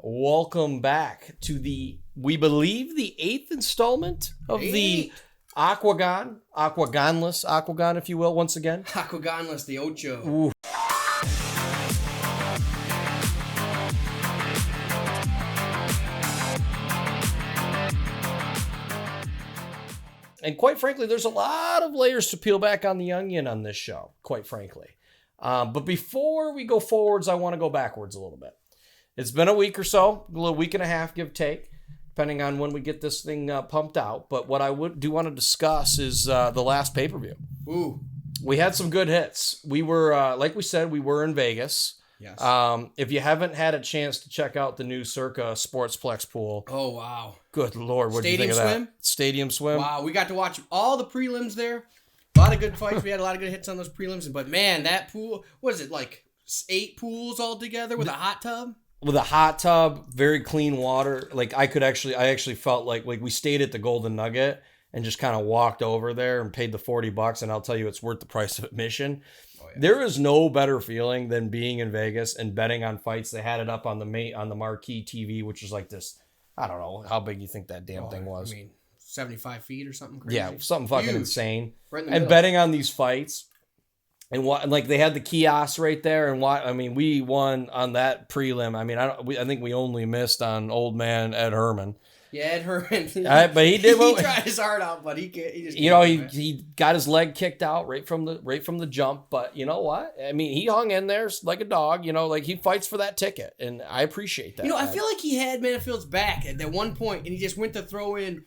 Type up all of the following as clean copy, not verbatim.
welcome back to we believe the 8th installment of the Aquagon, if you will, once again. Aquagonless, the Ocho. Ooh. And quite frankly, there's a lot of layers to peel back on the onion on this show, quite frankly. But before we go forwards, I want to go backwards a little bit. It's been a week or so, a little week and a half, give or take, depending on when we get this thing pumped out. But what I do want to discuss is the last pay-per-view. Ooh. We had some good hits. We were, like we said, we were in Vegas. Yes. If you haven't had a chance to check out the new Circa Sportsplex pool. Oh, wow. Good Lord, what do you think of that? Stadium Swim? Wow, we got to watch all the prelims there. A lot of good fights. We had a lot of good hits on those prelims. But, man, that pool, what is it, like 8 pools all together with a hot tub? With a hot tub, very clean water. Like, I actually felt like we stayed at the Golden Nugget and just kind of walked over there and paid the $40, and I'll tell you, it's worth the price of admission. Oh, yeah. There is no better feeling than being in Vegas and betting on fights. They had it up on the marquee TV, which was like this. I don't know how big you think that damn thing was. I mean, 75 feet or something crazy. Yeah, something fucking huge. insane. Right in the and middle. Betting on these fights. And like they had the kiosks right there, and we won on that prelim. I mean, I think we only missed on old man Ed Herman. Yeah, Ed Herman. But he did. He tried his heart out, but he can't. He just he got his leg kicked out right from the jump. But you know what? I mean, he hung in there like a dog. Like he fights for that ticket, and I appreciate that. I feel like he had Manafield's back at that one point, and he just went to throw in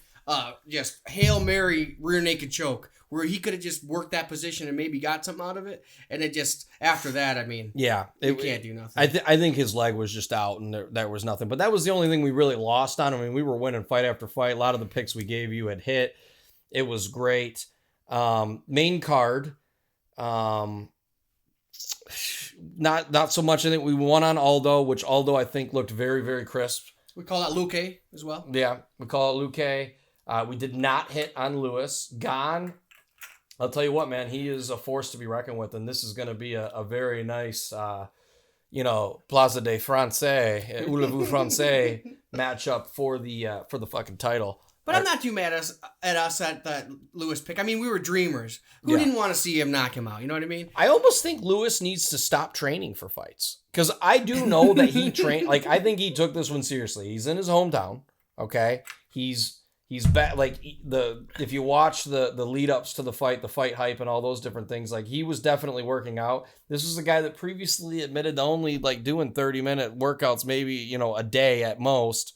just Hail Mary rear naked choke, where he could have just worked that position and maybe got something out of it. And it just, after that, I mean, yeah, you can't do nothing. I think his leg was just out and there was nothing. But that was the only thing we really lost on. I mean, we were winning fight after fight. A lot of the picks we gave you had hit. It was great. Main card, not so much. I think we won on Aldo, which Aldo I think looked very, very crisp. We call that Luque as well. Yeah, we call it Luque. We did not hit on Lewis. Gone. I'll tell you what, man, he is a force to be reckoned with, and this is going to be a very nice, Plaza de Francais, Voulez-vous Francais matchup for the fucking title. But I'm not too mad at us at that Lewis pick. I mean, we were dreamers. Who didn't want to see him knock him out? You know what I mean? I almost think Lewis needs to stop training for fights, because I do know that he trained. Like, I think he took this one seriously. He's in his hometown. Okay, he's back. Like if you watch the lead ups to the fight hype and all those different things, like he was definitely working out. This was a guy that previously admitted to only like doing 30-minute workouts, maybe a day at most.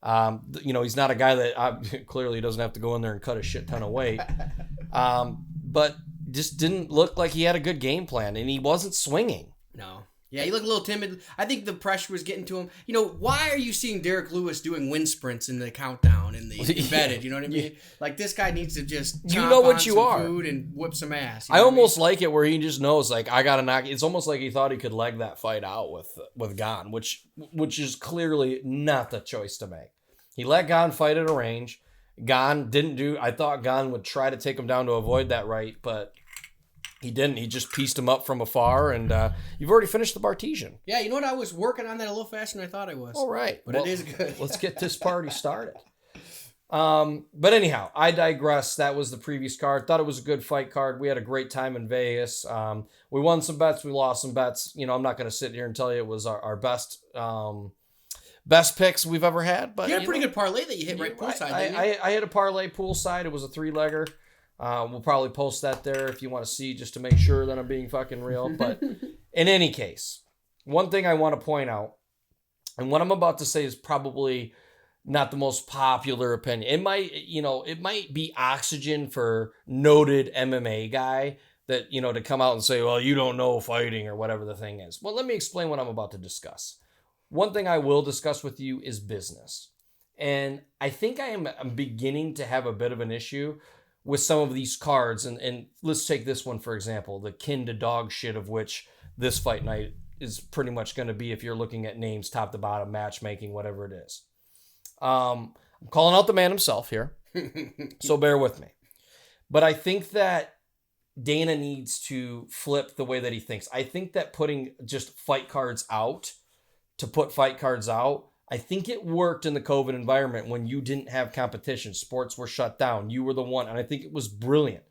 He's not a guy that clearly doesn't have to go in there and cut a shit ton of weight. But just didn't look like he had a good game plan, and he wasn't swinging. No. Yeah, he looked a little timid. I think the pressure was getting to him. Why are you seeing Derek Lewis doing wind sprints in the countdown and the embedded? You know what I mean? Yeah. Like, this guy needs to just food and whip some ass. I almost like it where he just knows, like, I got to knock. It's almost like he thought he could leg that fight out with Gane, which is clearly not the choice to make. He let Gane fight at a range. Gane didn't do. I thought Gane would try to take him down to avoid that right, but he didn't. He just pieced him up from afar, and you've already finished the Bartesian. Yeah, you know what? I was working on that a little faster than I thought I was. All right. But it is good. Let's get this party started. But anyhow, I digress. That was the previous card. Thought it was a good fight card. We had a great time in Vegas. We won some bets. We lost some bets. I'm not going to sit here and tell you it was our best picks we've ever had. But you had a pretty good parlay that you hit right poolside, didn't you? I hit a parlay poolside. It was a 3-legger. We'll probably post that there if you want to see, just to make sure that I'm being fucking real. But in any case, one thing I want to point out, and what I'm about to say is probably not the most popular opinion. It might be oxygen for noted MMA guy that, to come out and say, well, you don't know fighting or whatever the thing is. Well, let me explain what I'm about to discuss. One thing I will discuss with you is business. And I think I'm beginning to have a bit of an issue with some of these cards, and let's take this one, for example, the kin to dog shit of which this fight night is pretty much going to be if you're looking at names top to bottom, matchmaking, whatever it is. I'm calling out the man himself here, so bear with me. But I think that Dana needs to flip the way that he thinks. I think that putting just fight cards out to put fight cards out I think it worked in the COVID environment when you didn't have competition. Sports were shut down. You were the one. And I think it was brilliant.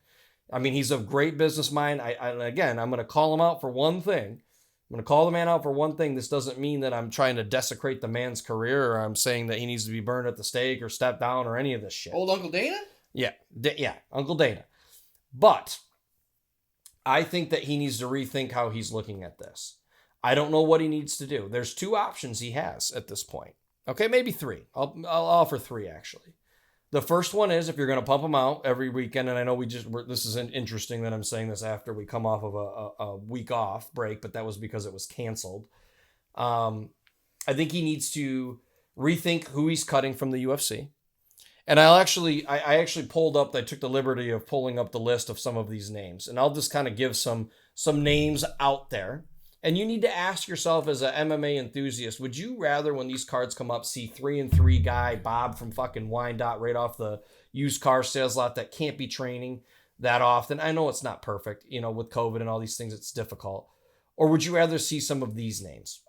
I mean, he's a great business mind. Again, I'm going to call him out for one thing. I'm going to call the man out for one thing. This doesn't mean that I'm trying to desecrate the man's career or I'm saying that he needs to be burned at the stake or step down or any of this shit. Old Uncle Dana? Yeah, Uncle Dana. But I think that he needs to rethink how he's looking at this. I don't know what he needs to do. There's 2 options he has at this point. Okay, maybe 3. I'll offer 3, actually. The first one is if you're going to pump them out every weekend, and I know this is interesting that I'm saying this after we come off of a week off break, but that was because it was canceled. I think he needs to rethink who he's cutting from the UFC. And I actually I took the liberty of pulling up the list of some of these names, and I'll just kind of give some names out there. And you need to ask yourself as an MMA enthusiast, would you rather when these cards come up see 3-3 guy Bob from fucking Wyandotte right off the used car sales lot that can't be training that often? I know it's not perfect, with COVID and all these things, it's difficult. Or would you rather see some of these names?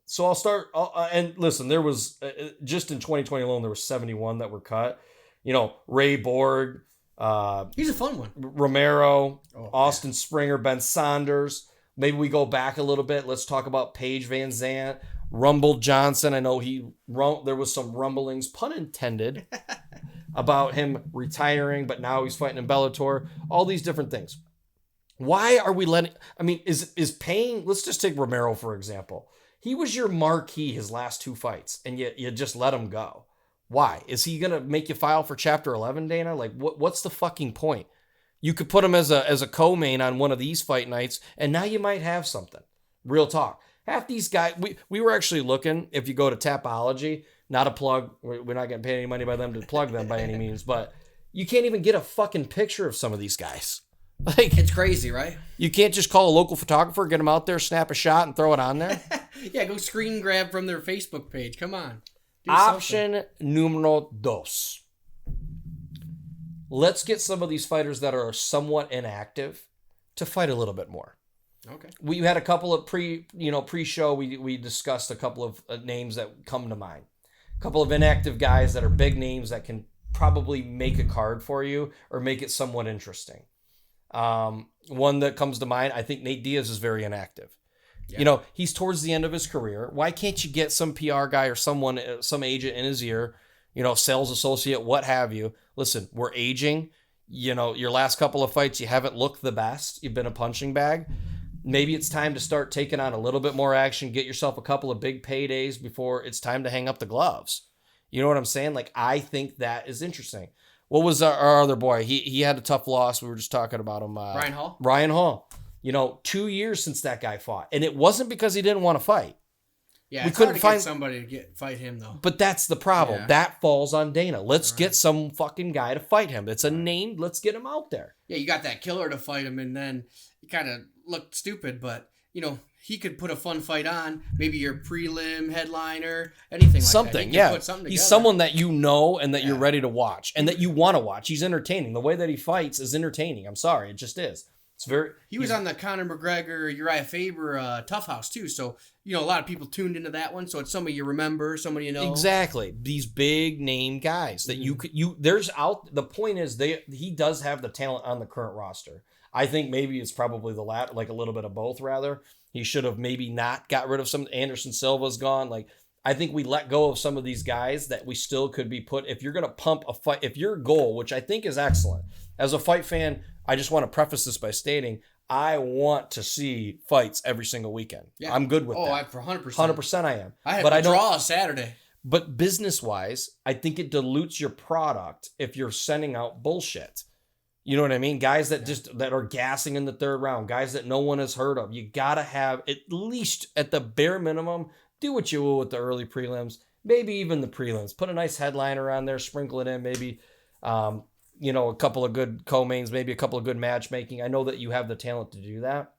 So I'll start, and listen, there was, just in 2020 alone, there were 71 that were cut. Ray Borg. He's a fun one. Romero, Austin Springer, Ben Saunders. Maybe we go back a little bit. Let's talk about Paige Van Zandt, Rumble Johnson. I know there was some rumblings, pun intended, about him retiring, but now he's fighting in Bellator. All these different things. Why are we is paying, let's just take Romero, for example. He was your marquee his last 2 fights, and yet you just let him go. Why? Is he going to make you file for Chapter 11, Dana? Like, what's the fucking point? You could put him as a co-main on one of these fight nights, and now you might have something. Real talk. Half these guys, we were actually looking, if you go to Tapology, not a plug, we're not getting paid any money by them to plug them by any means, but you can't even get a fucking picture of some of these guys. Like, it's crazy, right? You can't just call a local photographer, get them out there, snap a shot, and throw it on there. Yeah, go screen grab from their Facebook page. Come on. Option numero 2. Let's get some of these fighters that are somewhat inactive to fight a little bit more. Okay. We had a couple of pre-show. We discussed a couple of names that come to mind. A couple of inactive guys that are big names that can probably make a card for you or make it somewhat interesting. One that comes to mind, I think Nate Diaz is very inactive. Yeah. He's towards the end of his career. Why can't you get some PR guy or someone, some agent in his ear, sales associate, what have you? Listen, we're aging. Your last couple of fights, you haven't looked the best. You've been a punching bag. Maybe it's time to start taking on a little bit more action. Get yourself a couple of big paydays before it's time to hang up the gloves. You know what I'm saying? Like, I think that is interesting. What was our other boy? He had a tough loss. We were just talking about him. Ryan Hall. 2 years since that guy fought. And it wasn't because he didn't want to fight. Yeah, we couldn't find somebody to fight him, though. But that's the problem. Yeah. That falls on Dana. Let's get some fucking guy to fight him. It's a name. Let's get him out there. Yeah, you got that killer to fight him, and then he kind of looked stupid, but, he could put a fun fight on. Maybe your prelim, headliner, anything like that. Yeah. Put something together. He's someone that and that you're ready to watch, and that you want to watch. He's entertaining. The way that he fights is entertaining. I'm sorry. It just is. He was on the Conor McGregor, Uriah Faber Tough House too, so a lot of people tuned into that one. So it's somebody you remember, somebody you know. Exactly, these big name guys that The point is, he does have the talent on the current roster. I think maybe it's probably the latter, like a little bit of both. Rather, he should have maybe not got rid of some. Anderson Silva's gone. Like, I think we let go of some of these guys that we still could be put. If you're gonna pump a fight, if your goal, which I think is excellent, as a fight fan. I just want to preface this by stating I want to see fights every single weekend. Yeah. I'm good with that. Oh, for 100%. 100% I am. I had to draw a Saturday. But business-wise, I think it dilutes your product if you're sending out bullshit. You know what I mean? Guys that that are gassing in the third round, guys that no one has heard of. You got to have, at least at the bare minimum, do what you will with the early prelims, maybe even the prelims. Put a nice headliner on there, sprinkle it in, maybe a couple of good co-mains, maybe a couple of good matchmaking. I know that you have the talent to do that.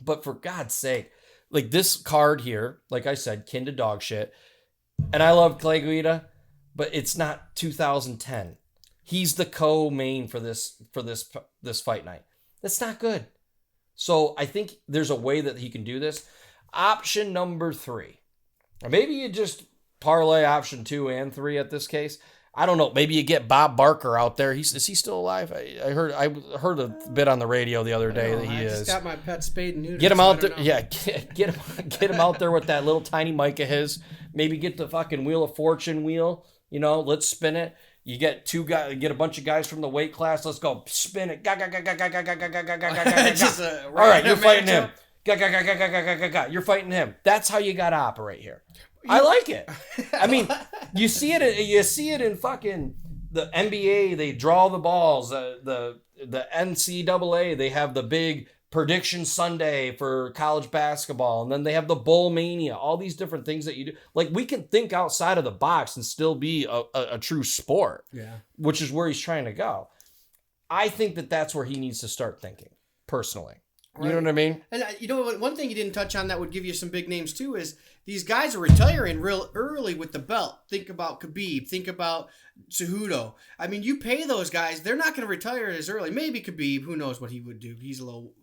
But for God's sake, like this card here, like I said, kin to dog shit. And I love Clay Guida, but it's not 2010. He's the co-main for this fight night. That's not good. So I think there's a way that he can do this. Option number 3. Or maybe you just parlay option 2 and 3 at this case. I don't know. Maybe you get Bob Barker out there. Is he still alive? I heard a bit on the radio the other day that he is. I just got my pet spayed and neutered. Get him out there. Yeah, get him out there with that little tiny mic of his. Maybe get the fucking Wheel of Fortune wheel. Let's spin it. You get two guys. Get a bunch of guys from the weight class. Let's go spin it. All right, you're fighting him. You're fighting him. That's how you gotta operate here. I like it. I mean, you see it in fucking the NBA. They draw the balls. The NCAA. They have the big prediction Sunday for college basketball, and then they have the Bowl Mania. All these different things that you do. Like, we can think outside of the box and still be a true sport. Yeah, which is where he's trying to go. I think that's where he needs to start thinking personally. You know what I mean? And one thing you didn't touch on that would give you some big names too is these guys are retiring real early with the belt. Think about Khabib. Think about Cejudo. I mean, you pay those guys, they're not going to retire as early. Maybe Khabib, who knows what he would do. He's a little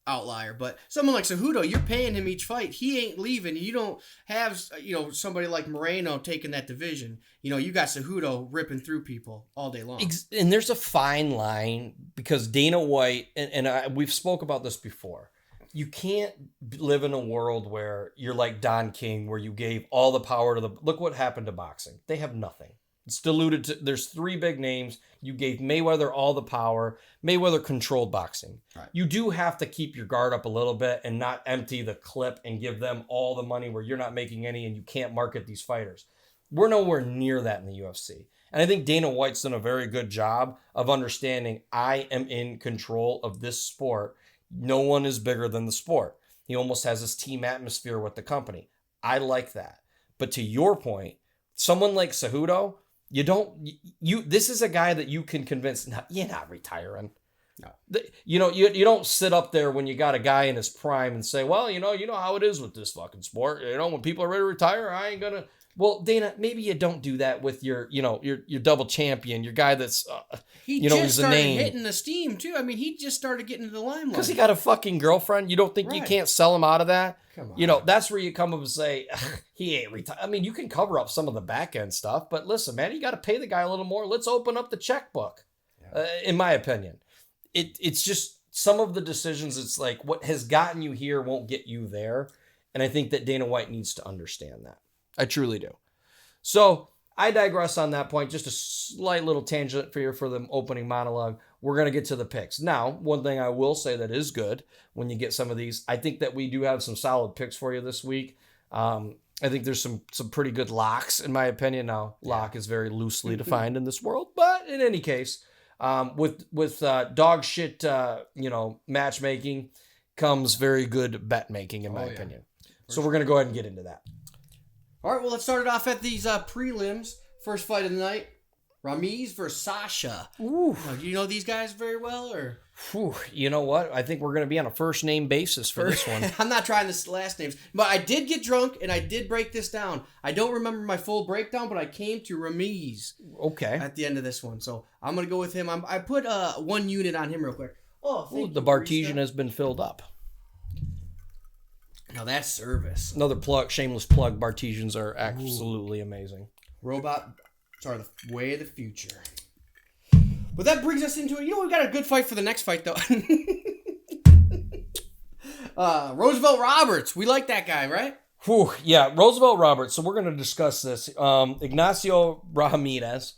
outlier. But someone like Cejudo, you're paying him each fight. He ain't leaving. You don't have, somebody like Moreno taking that division. You got Cejudo ripping through people all day long. And there's a fine line because Dana White, we've spoke about this before. You can't live in a world where you're like Don King, where you gave all the power to look what happened to boxing. They have nothing. It's diluted there's 3 big names. You gave Mayweather all the power. Mayweather controlled boxing. Right. You do have to keep your guard up a little bit and not empty the clip and give them all the money where you're not making any and you can't market these fighters. We're nowhere near that in the UFC. And I think Dana White's done a very good job of understanding I am in control of this sport. No one is bigger than the sport. He almost has this team atmosphere with the company. I like that. But to your point, someone like Cejudo, this is a guy that you can convince, no, you're not retiring. No. You don't sit up there when you got a guy in his prime and say, well, you know how it is with this fucking sport. When people are ready to retire, I ain't gonna. Well, Dana, maybe you don't do that with your double champion, your guy that's, he's a name. Hitting the steam too. I mean, he just started getting into the limelight. Because he got a fucking girlfriend. You don't think you can't sell him out of that? Come on. That's where you come up and say, he ain't retired. I mean, you can cover up some of the back end stuff, but listen, man, you got to pay the guy a little more. Let's open up the checkbook, in my opinion. It's just some of the decisions, it's like what has gotten you here won't get you there. And I think that Dana White needs to understand that. I truly do. So I digress on that point. Just a slight little tangent for the opening monologue. We're going to get to the picks. Now, one thing I will say that is good when you get some of these, I think that we do have some solid picks for you this week. I think there's some pretty good locks, in my opinion. Now, lock is very loosely defined in this world, but in any case, with dog shit, matchmaking comes very good bet making, in my opinion. So we're going to go ahead and get into that. All right, well, let's start it off at these prelims. First fight of the night, Ramiz versus Sasha. Ooh. Do you know these guys very well, or? Whew, you know what? I think we're going to be on a first-name basis for this one. I'm not trying the last names, but I did get drunk, and I did break this down. I don't remember my full breakdown, but I came to Ramiz at the end of this one. So I'm going to go with him. I put 1 unit on him real quick. Oh, the Bartesian has been filled up. Now that's service. Another shameless plug. Bartesians are absolutely amazing. Robots are the way of the future. But that brings us into it. We've got a good fight for the next fight, though. Roosevelt Roberts. We like that guy, right? Whew, yeah, Roosevelt Roberts. So we're going to discuss this. Ignacio Bahamondes.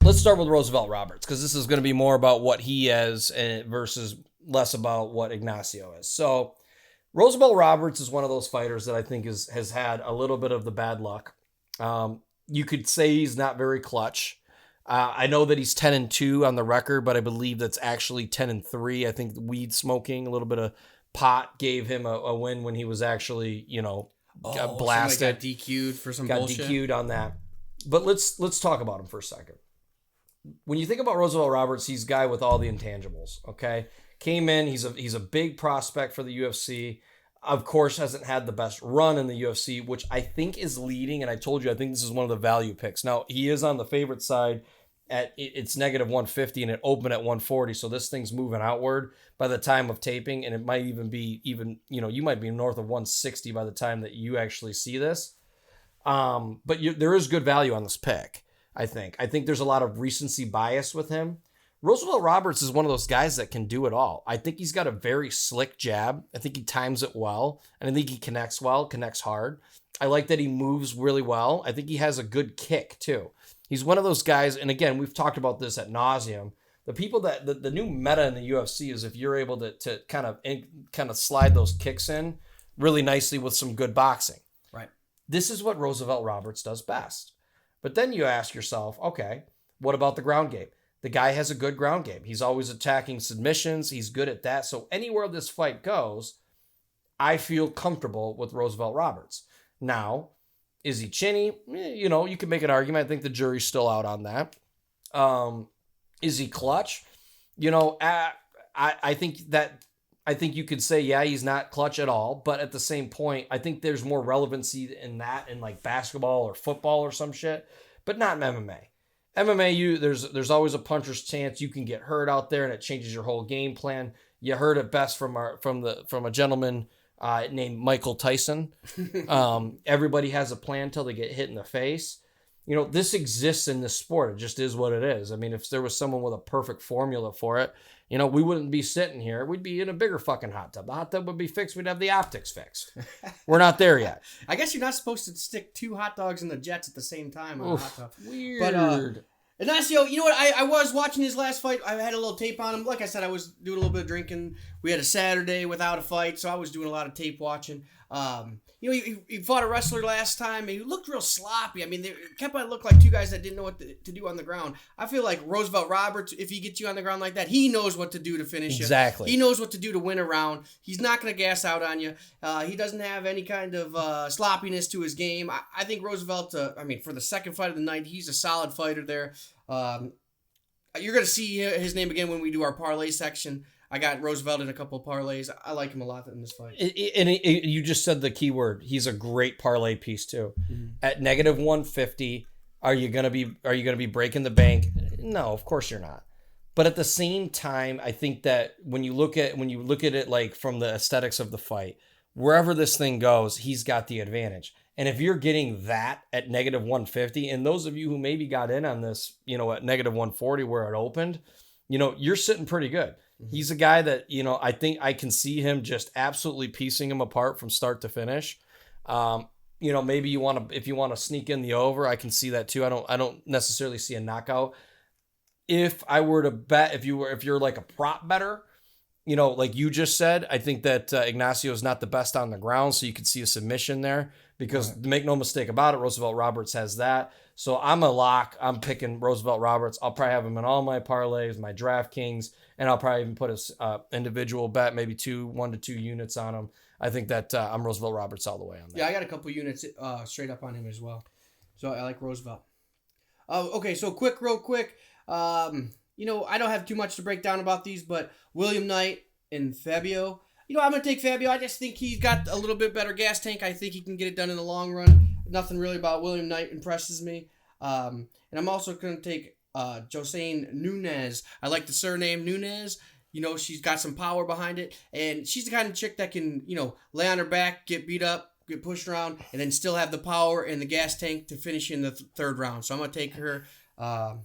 Let's start with Roosevelt Roberts, because this is going to be more about what he is versus less about what Ignacio is. So Roosevelt Roberts is one of those fighters that I think has had a little bit of the bad luck. You could say he's not very clutch. I know that he's 10-2 on the record, but I believe that's actually 10-3. I think weed smoking, a little bit of pot gave him a win when he was actually, got blasted. Got DQ'd for some bullshit. Got DQ'd on that. But let's talk about him for a second. When you think about Roosevelt Roberts, he's a guy with all the intangibles, okay? Came in, he's a big prospect for the UFC. Of course, hasn't had the best run in the UFC, which I think is leading. And I told you, I think this is one of the value picks. Now, he is on the favorite side it's negative 150 and it opened at 140. So this thing's moving outward by the time of taping. And it might even be you might be north of 160 by the time that you actually see this. But there is good value on this pick, I think. I think there's a lot of recency bias with him. Roosevelt Roberts is one of those guys that can do it all. I think he's got a very slick jab. I think he times it well. And I think he connects well, connects hard. I like that he moves really well. I think he has a good kick, too. He's one of those guys, and again, we've talked about this ad nauseum. The people that the new meta in the UFC is if you're able to kind of slide those kicks in really nicely with some good boxing. Right. This is what Roosevelt Roberts does best. But then you ask yourself, okay, what about the ground game? The guy has a good ground game. He's always attacking submissions. He's good at that. So anywhere this fight goes, I feel comfortable with Roosevelt Roberts. Now, is he chinny? You can make an argument. I think the jury's still out on that. Is he clutch? I think you could say, yeah, he's not clutch at all. But at the same point, I think there's more relevancy in that in like basketball or football or some shit, but not in MMA. MMA, there's always a puncher's chance you can get hurt out there, and it changes your whole game plan. You heard it best from a gentleman named Michael Tyson. Everybody has a plan till they get hit in the face. This exists in this sport. It just is what it is. I mean, if there was someone with a perfect formula for it, we wouldn't be sitting here. We'd be in a bigger fucking hot tub. The hot tub would be fixed. We'd have the optics fixed. We're not there yet. I guess you're not supposed to stick 2 hot dogs in the jets at the same time on a hot tub. Weird. But, Ignacio, you know what? I was watching his last fight. I had a little tape on him. Like I said, I was doing a little bit of drinking. We had a Saturday without a fight, so I was doing a lot of tape watching. He fought a wrestler last time, and he looked real sloppy. I mean, they kept on look like 2 guys that didn't know what to do on the ground. I feel like Roosevelt Roberts, if he gets you on the ground like that, he knows what to do to finish you. Exactly. He knows what to do to win a round. He's not going to gas out on you. He doesn't have any kind of sloppiness to his game. I think Roosevelt, for the second fight of the night, he's a solid fighter there. You're going to see his name again when we do our parlay section. I got Roosevelt in a couple of parlays. I like him a lot in this fight. You just said the key word. He's a great parlay piece too. Mm-hmm. At -150, are you gonna be breaking the bank? No, of course you're not. But at the same time, I think that when you look at it like from the aesthetics of the fight, wherever this thing goes, he's got the advantage. And if you're getting that at -150, and those of you who maybe got in on this, at -140 where it opened, you're sitting pretty good. He's a guy that, I think I can see him just absolutely piecing him apart from start to finish. Maybe if you want to sneak in the over, I can see that too. I don't necessarily see a knockout. If I were to bet, if you're like a prop better, like you just said, I think that Ignacio is not the best on the ground, so you could see a submission there because make no mistake about it, Roosevelt Roberts has that. So I'm a lock. I'm picking Roosevelt Roberts. I'll probably have him in all my parlays, my DraftKings, and I'll probably even put a individual bet, maybe 1 to 2 units on him. I think that I'm Roosevelt Roberts all the way on that. Yeah, I got a couple units straight up on him as well. So I like Roosevelt. Okay, so real quick. I don't have too much to break down about these, but William Knight and Fabio. I'm going to take Fabio. I just think he's got a little bit better gas tank. I think he can get it done in the long run. Nothing really about William Knight impresses me. And I'm also going to take Josane Nunes. I like the surname Nunes. She's got some power behind it. And she's the kind of chick that can, lay on her back, get beat up, get pushed around, and then still have the power and the gas tank to finish in the third round. So I'm going to take her. I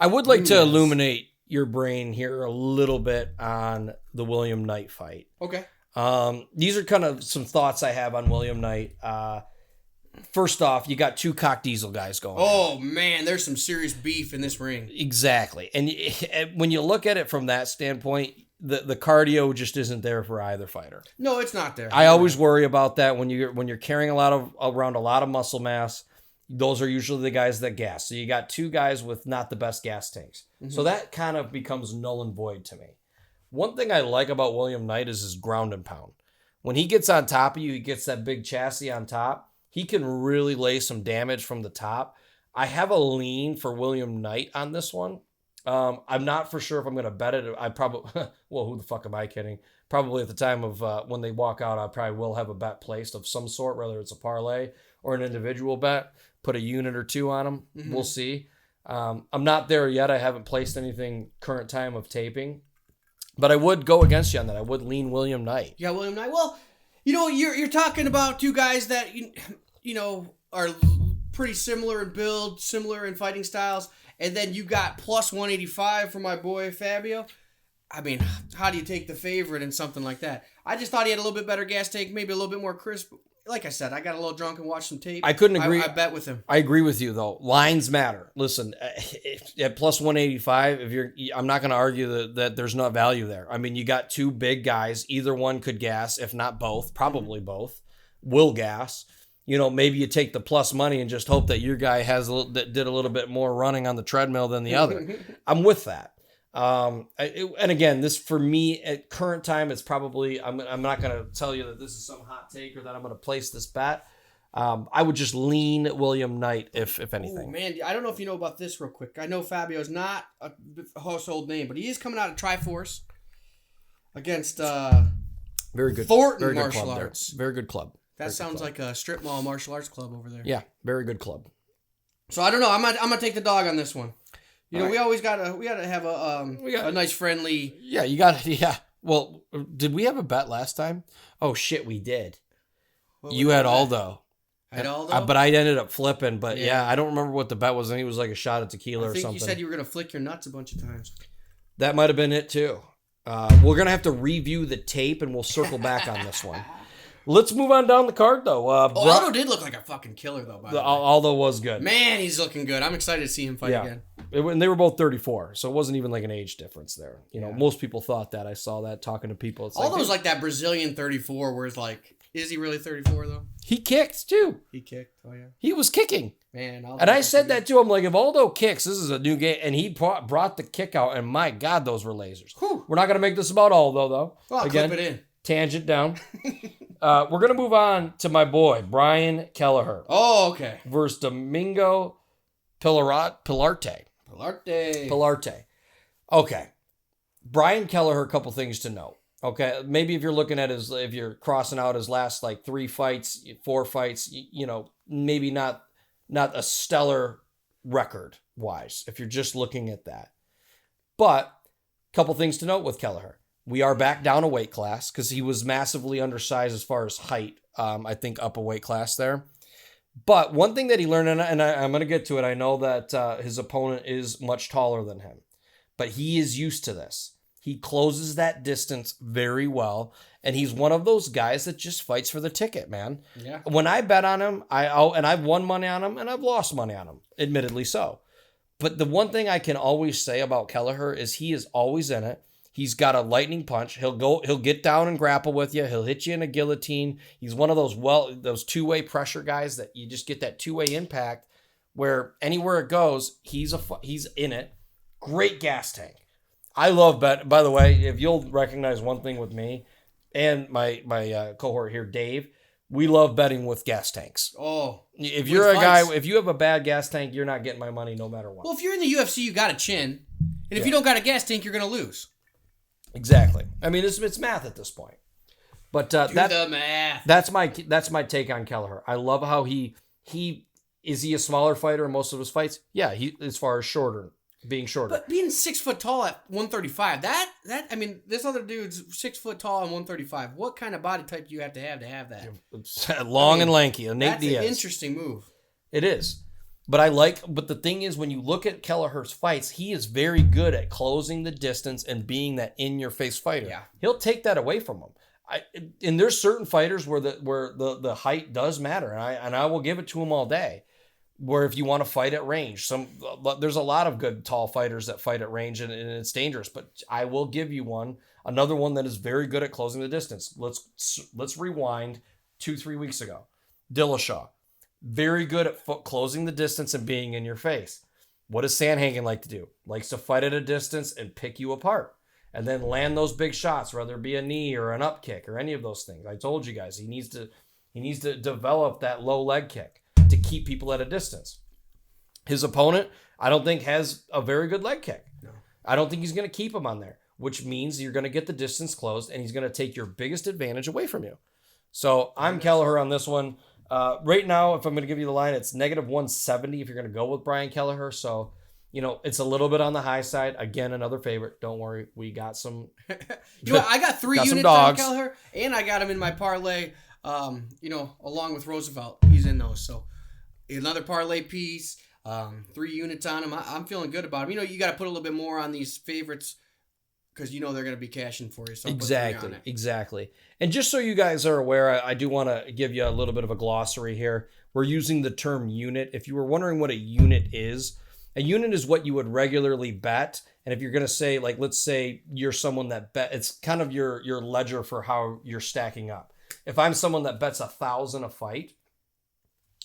would like to illuminate your brain here a little bit on the William Knight fight. Okay. These are kind of some thoughts I have on William Knight. First off, you got 2 cock diesel guys going. Oh, man, there's some serious beef in this ring. Exactly. And when you look at it from that standpoint, the cardio just isn't there for either fighter. No, it's not there. I always worry about that when you're carrying around a lot of muscle mass. Those are usually the guys that gas. So you got 2 guys with not the best gas tanks. Mm-hmm. So that kind of becomes null and void to me. One thing I like about William Knight is his ground and pound. When he gets on top of you, he gets that big chassis on top. He can really lay some damage from the top. I have a lean for William Knight on this one. I'm not for sure if I'm going to bet it. I probably, well, who the fuck am I kidding? Probably at the time of when they walk out, I probably will have a bet placed of some sort, whether it's a parlay or an individual bet. Put a unit or 2 on them. Mm-hmm. We'll see. I'm not there yet. I haven't placed anything current time of taping. But I would go against you on that. I would lean William Knight. Yeah, William Knight. Well, you're talking about 2 guys that, are pretty similar in build, similar in fighting styles. And then you got plus 185 for my boy Fabio. I mean, how do you take the favorite in something like that? I just thought he had a little bit better gas tank, maybe a little bit more crisp. Like I said, I got a little drunk and watched some tape. I couldn't agree. I bet with him. I agree with you though. Lines matter. Listen, at plus 185, I'm not going to argue that there's no value there. I mean, you got two big guys. Either one could gas, if not both. Probably both will gas. Maybe you take the plus money and just hope that your guy that did a little bit more running on the treadmill than the other. I'm with that. And again, this for me at current time, it's probably, I'm not going to tell you that this is some hot take or that I'm going to place this bet. I would just lean William Knight if anything. Oh man, I don't know if you know about this real quick. I know Fabio's not a household name, but he is coming out of Triforce against very good Thornton very good Martial club Arts. There. Very good club. That sounds like a strip mall martial arts club over there. Yeah, very good club. So I don't know. I'm gonna take the dog on this one. All right. We always gotta have a nice friendly. Yeah, you got. Yeah. Well, did we have a bet last time? Oh shit, we did. You had Aldo. I had Aldo, but I ended up flipping. But yeah, I don't remember what the bet was. I think it was like a shot of tequila or something. I think you said you were gonna flick your nuts a bunch of times. That might have been it too. We're gonna have to review the tape and we'll circle back on this one. Let's move on down the card, though. Aldo did look like a fucking killer, though. By the way. Aldo was good. Man, he's looking good. I'm excited to see him fight again. And they were both 34, so it wasn't even like an age difference there. Most people thought that. I saw that talking to people. It's Aldo's like that Brazilian 34, where it's like, is he really 34 though? He kicked too. He kicked. Oh yeah. He was kicking. Man, and I said that to him, like, if Aldo kicks, this is a new game, and he brought the kick out, and my God, those were lasers. Whew. We're not gonna make this about Aldo though. Well, again, clip it in. Tangent down. We're going to move on to my boy, Brian Kelleher. Oh, okay. Versus Domingo Pilarte. Okay. Brian Kelleher, a couple things to note. Okay. Maybe if you're looking at if you're crossing out his last like 3 fights, 4 fights, maybe not a stellar record wise, if you're just looking at that. But a couple things to note with Kelleher. We are back down a weight class because he was massively undersized as far as height. I think up a weight class there. But one thing that he learned, and I'm going to get to it. I know that his opponent is much taller than him, but he is used to this. He closes that distance very well, and he's one of those guys that just fights for the ticket, man. Yeah. When I bet on him, I've won money on him, and I've lost money on him, admittedly so. But the one thing I can always say about Kelleher is he is always in it. He's got a lightning punch. He'll get down and grapple with you. He'll hit you in a guillotine. He's one of those two-way pressure guys that you just get that two-way impact where anywhere it goes, he's in it. Great gas tank. I love bet. By the way, if you'll recognize one thing with me and my cohort here, Dave, we love betting with gas tanks. Oh, if you're a guy, if you have a bad gas tank, you're not getting my money no matter what. Well, if you're in the UFC, you got a chin, and if you don't got a gas tank, you're gonna lose. Exactly. I mean, it's math at this point. But the math. That's my take on Kelleher. I love how he is he a smaller fighter in most of his fights? Yeah, he as far as being shorter. But being 6 foot tall at 135, that I mean, this other dude's 6 foot tall and 135. What kind of body type do you have to have that? Long and lanky. Nate Diaz. That's an interesting move. It is. But the thing is, when you look at Kelleher's fights, he is very good at closing the distance and being that in-your-face fighter. Yeah. He'll take that away from him. And there's certain fighters where the height does matter, and I will give it to him all day. Where if you want to fight at range, there's a lot of good tall fighters that fight at range, and it's dangerous. But I will give you another one that is very good at closing the distance. Let's rewind 2-3 weeks ago. Dillashaw. Very good at closing the distance and being in your face. What does Sandhagen like to do? Likes to fight at a distance and pick you apart. And then land those big shots, whether it be a knee or an up kick or any of those things. I told you guys, he needs to develop that low leg kick to keep people at a distance. His opponent, I don't think, has a very good leg kick. No. I don't think he's going to keep him on there, which means you're going to get the distance closed and he's going to take your biggest advantage away from you. So I'm Kelleher on this one. Right now, if I'm going to give you the line, it's -170 if you're going to go with Brian Kelleher. So, it's a little bit on the high side. Again, another favorite. Don't worry. We got some. I got 3 units on Kelleher, and I got him in my parlay, along with Roosevelt. He's in those. So another parlay piece, 3 units on him. I'm feeling good about him. You got to put a little bit more on these favorites because they're going to be cashing for you. So Exactly. And just so you guys are aware, I do want to give you a little bit of a glossary here. We're using the term unit. If you were wondering what a unit is what you would regularly bet. And if you're going to say, like, let's say you're someone that bet, it's kind of your ledger for how you're stacking up. If I'm someone that bets 1,000 a fight,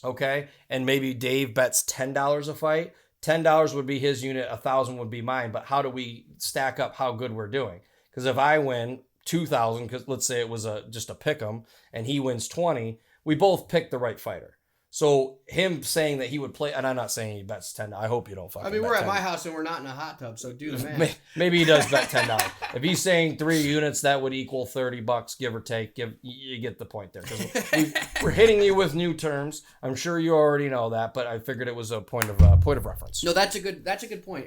okay, and maybe Dave bets $10 a fight, $10 would be his unit, 1,000 would be mine. But how do we stack up how good we're doing? Because if I win 2,000, because let's say it was just a pick 'em, and he wins 20, we both picked the right fighter. So him saying that he would play, and I'm not saying he bets $10. I hope you don't fucking. I mean, bet we're $10. at my house and we're not in a hot tub, so do the math. Maybe he does bet $10. If he's saying 3 units, that would equal $30, give or take. You get the point there. Because we're hitting you with new terms. I'm sure you already know that, but I figured it was a point of reference. No, that's a good point.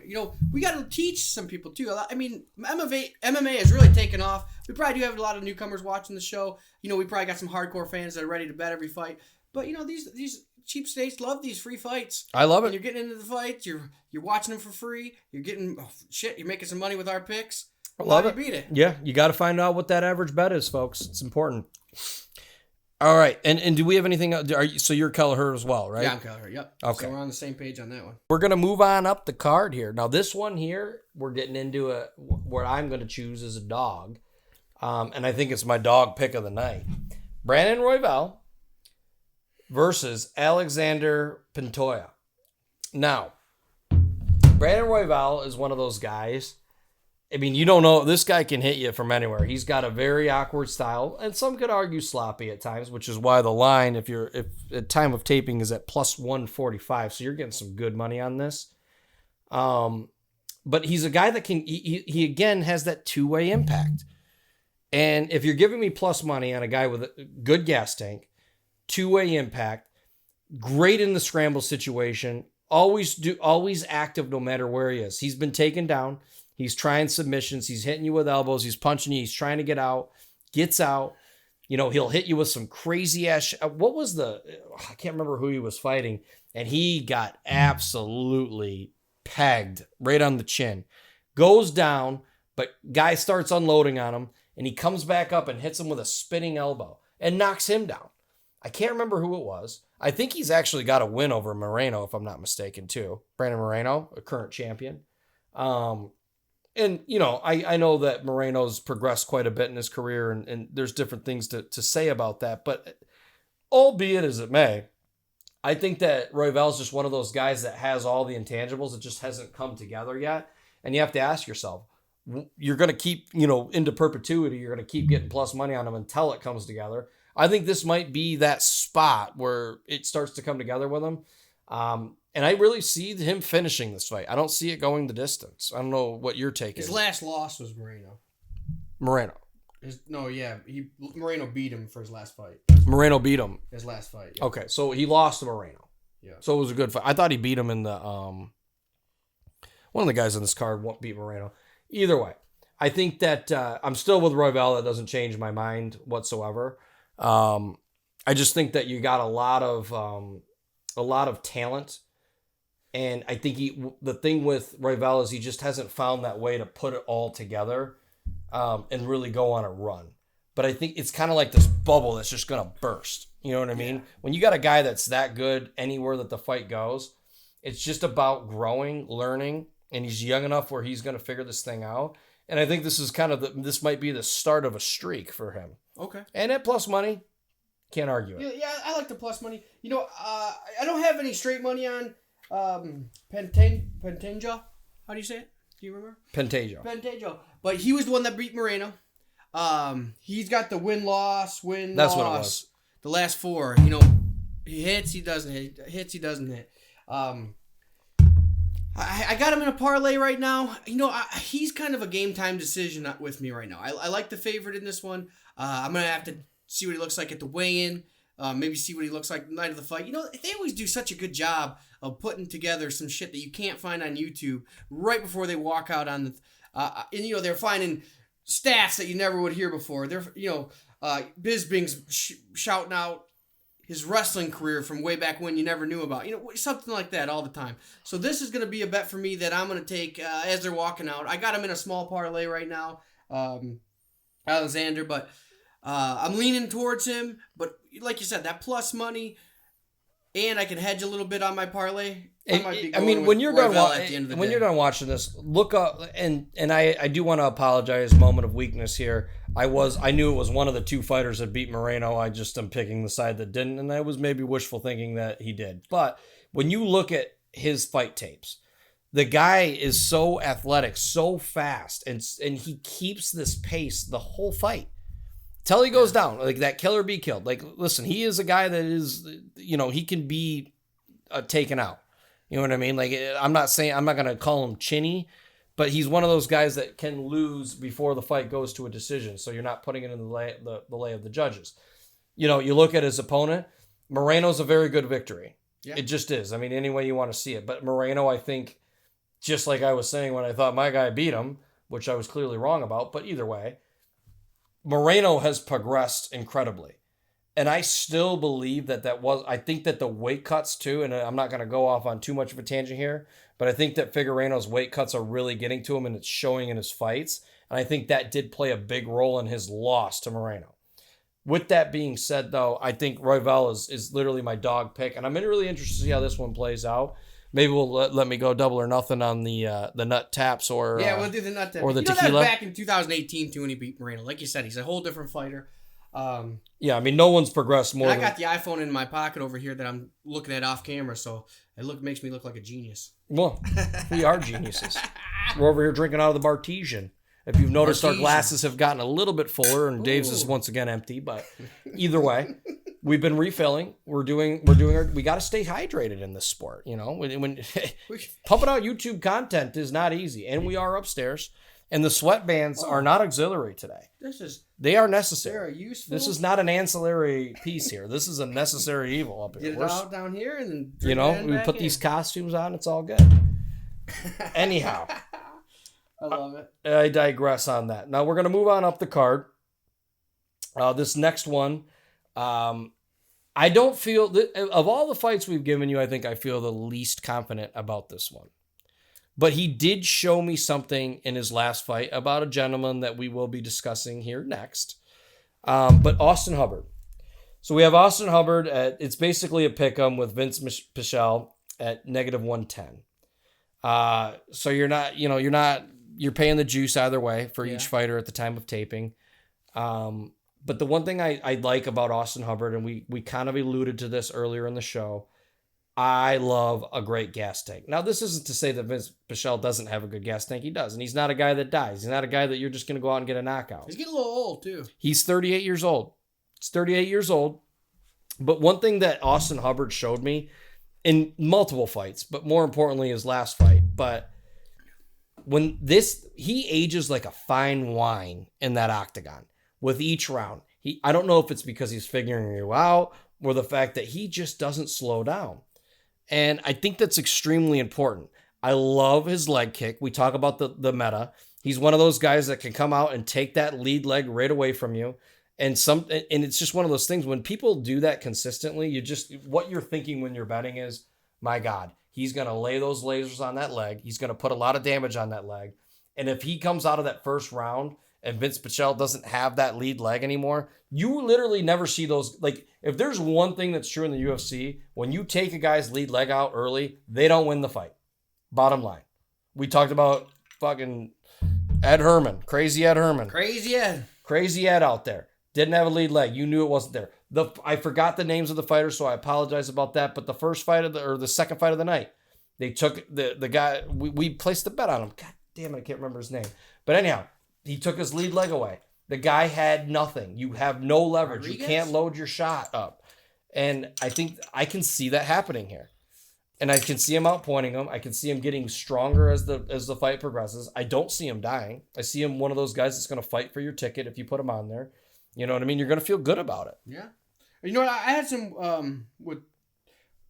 We got to teach some people too. I mean, MMA has really taken off. We probably do have a lot of newcomers watching the show. We probably got some hardcore fans that are ready to bet every fight. But these cheap states love these free fights. I love it. And you're getting into the fights. You're watching them for free. You're getting You're making some money with our picks. I love it. Beat it. Yeah, you got to find out what that average bet is, folks. It's important. All right, and do we have anything? So you're Kelleher as well, right? Yeah, I'm Kelleher. Yep. Okay. So we're on the same page on that one. We're gonna move on up the card here. Now this one here, we're getting into where I'm gonna choose as a dog, and I think it's my dog pick of the night. Brandon Royval versus Alexandre Pantoja. Now, Brandon Royval is one of those guys. I mean, you don't know. This guy can hit you from anywhere. He's got a very awkward style, and some could argue sloppy at times, which is why the line, if at time of taping, is at plus 145. So you're getting some good money on this. But he's a guy that can. He again has that two-way impact. And if you're giving me plus money on a guy with a good gas tank, two-way impact, great in the scramble situation, always active no matter where he is. He's been taken down. He's trying submissions. He's hitting you with elbows. He's punching you. He's trying to get out. Gets out. He'll hit you with some crazy ass. What was I can't remember who he was fighting, and he got absolutely pegged right on the chin. Goes down, but guy starts unloading on him, and he comes back up and hits him with a spinning elbow and knocks him down. I can't remember who it was. I think he's actually got a win over Moreno, if I'm not mistaken, too. Brandon Moreno, a current champion. And, I know that Moreno's progressed quite a bit in his career, and there's different things to say about that. But albeit as it may, I think that Royval's just one of those guys that has all the intangibles. It just hasn't come together yet. And you have to ask yourself, you're going to keep, into perpetuity, you're going to keep getting plus money on him until it comes together. I think this might be that spot where it starts to come together with him. And I really see him finishing this fight. I don't see it going the distance. I don't know what your take is. His last loss was Moreno. Moreno beat him for his last fight. Moreno beat him. His last fight. Yeah. Okay, so he lost to Moreno. Yeah. So it was a good fight. I thought he beat him in the one of the guys on this card won't beat Moreno. Either way, I think that I'm still with Royval. That doesn't change my mind whatsoever. I just think that you got a lot of talent, and I think the thing with Royval is he just hasn't found that way to put it all together and really go on a run. But I think it's kind of like this bubble that's just gonna burst. You know what I mean? Yeah. When you got a guy that's that good anywhere that the fight goes, it's just about growing, learning, and he's young enough where he's gonna figure this thing out. And I think this is this might be the start of a streak for him. Okay. And at plus money, can't argue it. Yeah, I like the plus money. I don't have any straight money on Pantoja. How do you say it? Do you remember? Pantoja. But he was the one that beat Moreno. He's got the win-loss. That's what it was. The last 4. He hits, he doesn't hit. Hits, he doesn't hit. I got him in a parlay right now. He's kind of a game time decision with me right now. I like the favorite in this one. I'm going to have to see what he looks like at the weigh-in. Maybe see what he looks like the night of the fight. They always do such a good job of putting together some shit that you can't find on YouTube right before they walk out on the... they're finding stats that you never would hear before. They're, Bisbing's shouting out his wrestling career from way back when you never knew about. Something like that all the time. So this is going to be a bet for me that I'm going to take as they're walking out. I got him in a small parlay right now, Alexandre, but I'm leaning towards him. But like you said, that plus money, and I can hedge a little bit on my parlay. When you're done watching this, look up, and I do want to apologize. Moment of weakness here. I knew it was one of the two fighters that beat Moreno. I just am picking the side that didn't, and I was maybe wishful thinking that he did. But when you look at his fight tapes, the guy is so athletic, so fast, and he keeps this pace the whole fight till he goes down. Like that kill or be killed. Like, listen, he is a guy that is, he can be taken out. You know what I mean? Like, I'm not going to call him chinny, but he's one of those guys that can lose before the fight goes to a decision. So you're not putting it in the lay of the judges. You look at his opponent, Moreno's a very good victory. Yeah. It just is. I mean, any way you want to see it. But Moreno, I think, just like I was saying when I thought my guy beat him, which I was clearly wrong about, but either way, Moreno has progressed incredibly. And I still believe I think that the weight cuts too, and I'm not going to go off on too much of a tangent here, but I think that Figueiredo's weight cuts are really getting to him and it's showing in his fights. And I think that did play a big role in his loss to Moreno. With that being said, though, I think Royval is literally my dog pick, and I'm really interested to see how this one plays out. Maybe we'll let me go double or nothing on the nut taps or we'll do the nut taps or the tequila. That was back in 2018 too when he beat Moreno. Like you said, he's a whole different fighter. No one's progressed more. I got the iPhone in my pocket over here that I'm looking at off camera, so it makes me look like a genius. Well, we are geniuses. We're over here drinking out of the Bartesian. If you've noticed, our glasses have gotten a little bit fuller, and Dave's is once again empty. But either way, we've been refilling. We got to stay hydrated in this sport. When pumping out YouTube content is not easy, and we are upstairs. And the sweatbands are not auxiliary today. They are necessary. They are useful. This is not an ancillary piece here. This is a necessary evil up here. Get it out down here and then we put these costumes on. It's all good. Anyhow. I love it. I digress on that. Now we're going to move on up the card. This next one, I don't feel of all the fights we've given you, I think I feel the least confident about this one. But he did show me something in his last fight about a gentleman that we will be discussing here next. But Austin Hubbard. So we have Austin Hubbard it's basically a pick'em with Vinc Pichel at -110. So you're paying the juice either way for each fighter at the time of taping. But the one thing I like about Austin Hubbard, and we kind of alluded to this earlier in the show, I love a great gas tank. Now, this isn't to say that Vinc Pichel doesn't have a good gas tank. He does. And he's not a guy that dies. He's not a guy that you're just going to go out and get a knockout. He's getting a little old, too. He's 38 years old. He's 38 years old. But one thing that Austin Hubbard showed me in multiple fights, but more importantly his last fight, but he ages like a fine wine in that octagon with each round. I don't know if it's because he's figuring you out or the fact that he just doesn't slow down. And I think that's extremely important. I love his leg kick. We talk about the meta. He's one of those guys that can come out and take that lead leg right away from you. And it's just one of those things when people do that consistently, what you're thinking when you're betting is, my God, he's going to lay those lasers on that leg. He's going to put a lot of damage on that leg. And if he comes out of that first round and Vinc Pichel doesn't have that lead leg anymore, you literally never see those. Like, if there's one thing that's true in the UFC, when you take a guy's lead leg out early, they don't win the fight. Bottom line. We talked about fucking Ed Herman. Crazy Ed Herman. Crazy Ed out there. Didn't have a lead leg. You knew it wasn't there. I forgot the names of the fighters, so I apologize about that. But the first fight the second fight of the night, they took the guy. We placed the bet on him. God damn it, I can't remember his name. But anyhow, he took his lead leg away. The guy had nothing. You have no leverage. Rodriguez? You can't load your shot up. And I think I can see that happening here. And I can see him outpointing him. I can see him getting stronger as the fight progresses. I don't see him dying. I see him one of those guys that's going to fight for your ticket if you put him on there. You know what I mean? You're going to feel good about it. Yeah. You know what? I had some with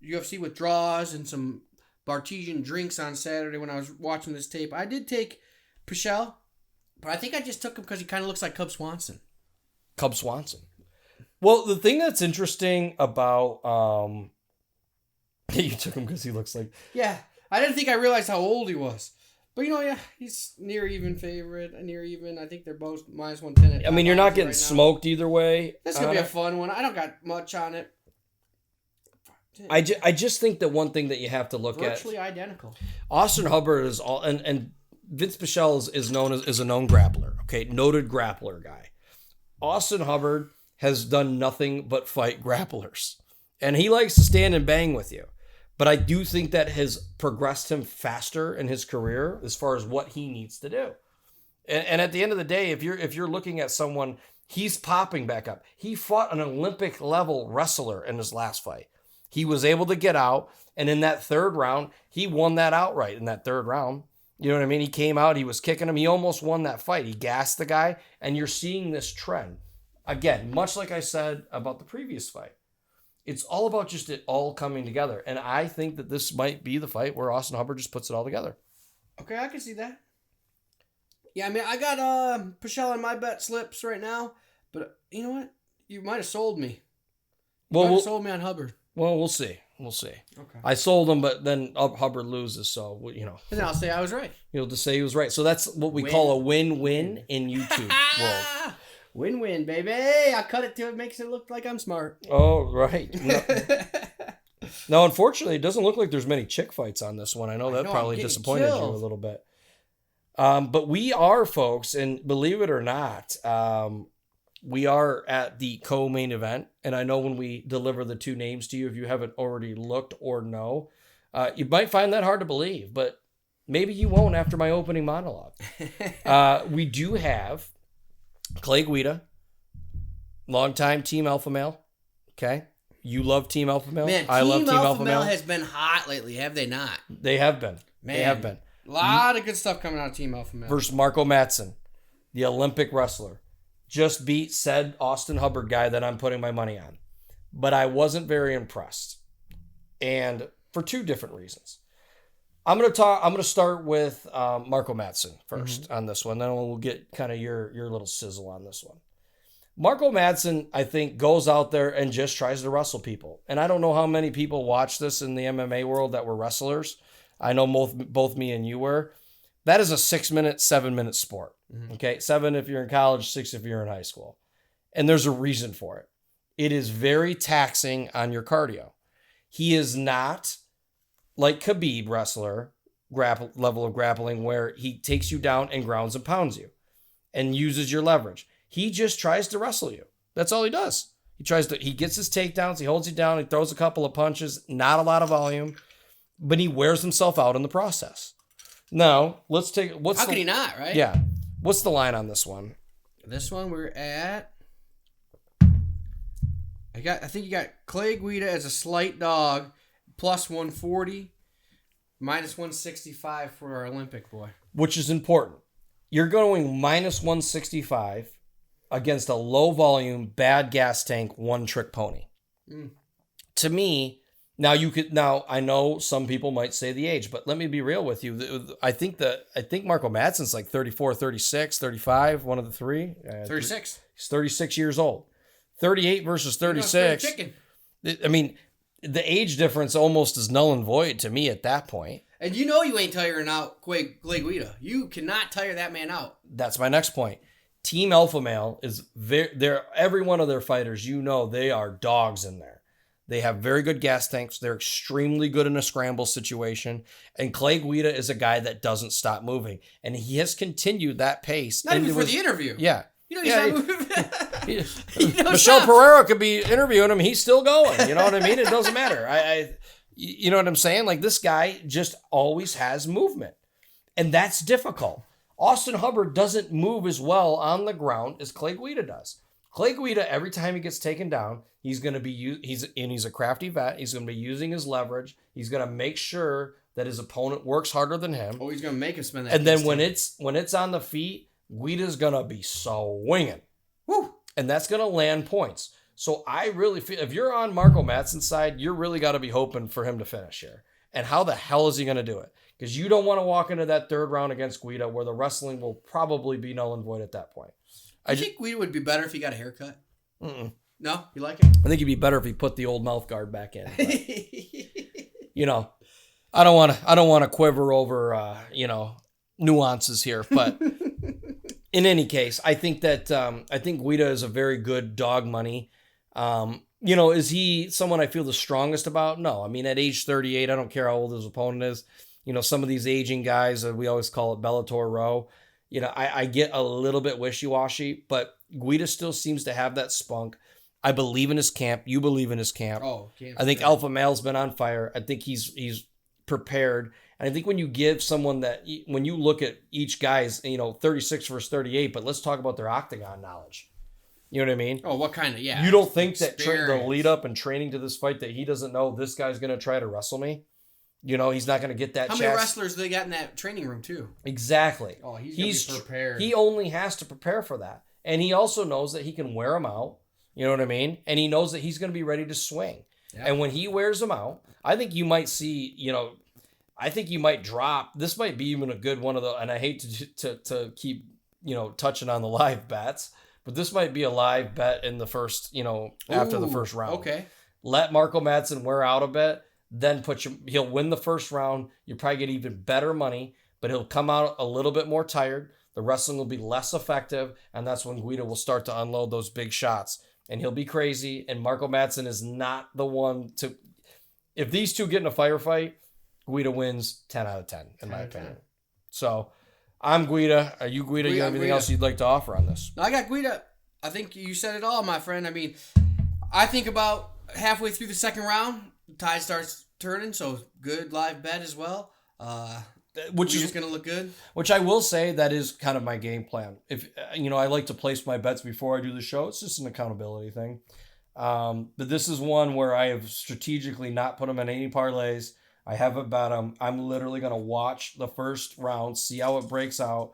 UFC withdrawals and some Bartesian drinks on Saturday when I was watching this tape. I did take Pichel, but I think I just took him because he kind of looks like Cub Swanson. Cub Swanson. Well, the thing that's interesting about you took him because he looks like I didn't think I realized how old he was. But he's near even favorite, near even. I think they're both minus 110. I mean, you're not getting smoked either way. This is gonna be a fun one. I don't got much on it. I just think that one thing that you have to look at, virtually identical. Austin Hubbard is all, and Vinc Pichel is known as a known grappler. Okay, noted grappler guy. Austin Hubbard has done nothing but fight grapplers, and he likes to stand and bang with you. But I do think that has progressed him faster in his career as far as what he needs to do. And at the end of the day, if you're looking at someone, he's popping back up. He fought an Olympic level wrestler in his last fight. He was able to get out, and in that third round, he won that outright in that third round. You know what I mean? He came out, he was kicking him, he almost won that fight. He gassed the guy, and you're seeing this trend. Again, much like I said about the previous fight. It's all about just it all coming together. And I think that this might be the fight where Austin Hubbard just puts it all together. Okay, I can see that. Yeah, I mean, I got Pichel on my bet slips right now. But you know what? You might have sold me. You might have sold me on Hubbard. Well, we'll see. We'll see. Okay. I sold him, but then Hubbard loses. So, And then I'll say I was right. You'll just say he was right. So that's what we call a win-win in YouTube world. Win-win, baby. I cut it till it makes it look like I'm smart. Oh, right. No, unfortunately, it doesn't look like there's many chick fights on this one. I know that probably disappointed you a little bit. But we are, folks, and believe it or not, we are at the co-main event. And I know when we deliver the two names to you, if you haven't already looked or know, you might find that hard to believe, but maybe you won't after my opening monologue. We do have Clay Guida, longtime Team Alpha Male. Okay. You love Team Alpha Male. Man, I love Team Alpha Male. has been hot lately, have they not? They have been. Man, they have been. A lot of good stuff coming out of Team Alpha Male. Versus Marco Madsen, the Olympic wrestler. Just beat said Austin Hubbard guy that I'm putting my money on. But I wasn't very impressed. And for two different reasons. I'm gonna start with Marco Madsen first on this one. Then we'll get kind of your little sizzle on this one. Marco Madsen, I think, goes out there and just tries to wrestle people. And I don't know how many people watch this in the MMA world that were wrestlers. I know both me and you were. That is a 6-minute, 7-minute sport. Okay, 7 if you're in college, 6 if you're in high school. And there's a reason for it. It is very taxing on your cardio. He is not like Khabib wrestler level of grappling where he takes you down and grounds and pounds you and uses your leverage. He just tries to wrestle you. That's all he does. He gets his takedowns, he holds you down, he throws a couple of punches, not a lot of volume, but he wears himself out in the process. Now, let's take how can he not, right? Yeah. What's the line on this one? This one we're at I think you got Clay Guida as a slight dog, plus 140, minus 165 for our Olympic boy. Which is important. You're going minus 165 against a low volume, bad gas tank, one trick pony. To me, now I know some people might say the age, but let me be real with you. I think Marco Madsen's like 34, 36, 35, one of the three. 36. He's 36 years old. 38 versus 36. I mean, the age difference almost is null and void to me at that point. And you ain't tiring out Clay Guida. You cannot tire that man out. That's my next point. Team Alpha Male is every one of their fighters, they are dogs in there. They have very good gas tanks. They're extremely good in a scramble situation. And Clay Guida is a guy that doesn't stop moving. And he has continued that pace. Not even for the interview. Yeah. He's not moving. Michelle Pereira could be interviewing him. He's still going. You know what I mean? It doesn't matter. You know what I'm saying? Like, this guy just always has movement. And that's difficult. Austin Hubbard doesn't move as well on the ground as Clay Guida does. Clay Guida, every time he gets taken down, he's going to be he's a crafty vet. He's going to be using his leverage. He's going to make sure that his opponent works harder than him. Oh, he's going to make him spend that. And then when it's on the feet, Guida's going to be swinging. Woo! And that's going to land points. So I really feel if you're on Marco Madsen's side, you're really got to be hoping for him to finish here. And how the hell is he going to do it? Because you don't want to walk into that third round against Guida where the wrestling will probably be null and void at that point. I think Guida would be better if he got a haircut. No, you like it? I think it'd be better if he put the old mouth guard back in. But, I don't want to quiver over nuances here, but in any case, I think that I think Guida is a very good dog money. Is he someone I feel the strongest about? No. I mean, at age 38, I don't care how old his opponent is. Some of these aging guys, we always call it Bellator row. I get a little bit wishy-washy, but Guida still seems to have that spunk. I believe in his camp. You believe in his camp. Oh, I think Alpha Male's been on fire. I think he's prepared. And I think when you give someone that, when you look at each guy's, 36 versus 38, but let's talk about their octagon knowledge. You know what I mean? Oh, what kind of, yeah. You don't think that the lead up and training to this fight that he doesn't know this guy's going to try to wrestle me? He's not going to get that chance. How many wrestlers do they got in that training room, too? Exactly. Oh, he's prepared. He only has to prepare for that. And he also knows that he can wear him out. You know what I mean? And he knows that he's going to be ready to swing. Yeah. And when he wears him out, I think you might see, I think you might drop. This might be even a good one of the, and I hate to keep, touching on the live bets, but this might be a live bet in the first, after the first round. Okay. Let Marco Madsen wear out a bit, then he'll win the first round. You probably get even better money, but he'll come out a little bit more tired. The wrestling will be less effective, and that's when Guida will start to unload those big shots. And he'll be crazy, and Marco Madsen is not the one to... If these two get in a firefight, Guida wins 10 out of 10, in my opinion. So, I'm Guida. Are you Guida? You have anything else you'd like to offer on this? No, I got Guida. I think you said it all, my friend. I mean, I think about halfway through the second round, the tide starts turning, so good live bet as well. Which is going to look good. Which I will say, that is kind of my game plan. If I like to place my bets before I do the show. It's just an accountability thing. But this is one where I have strategically not put them in any parlays. I haven't bet them. I'm literally going to watch the first round, see how it breaks out.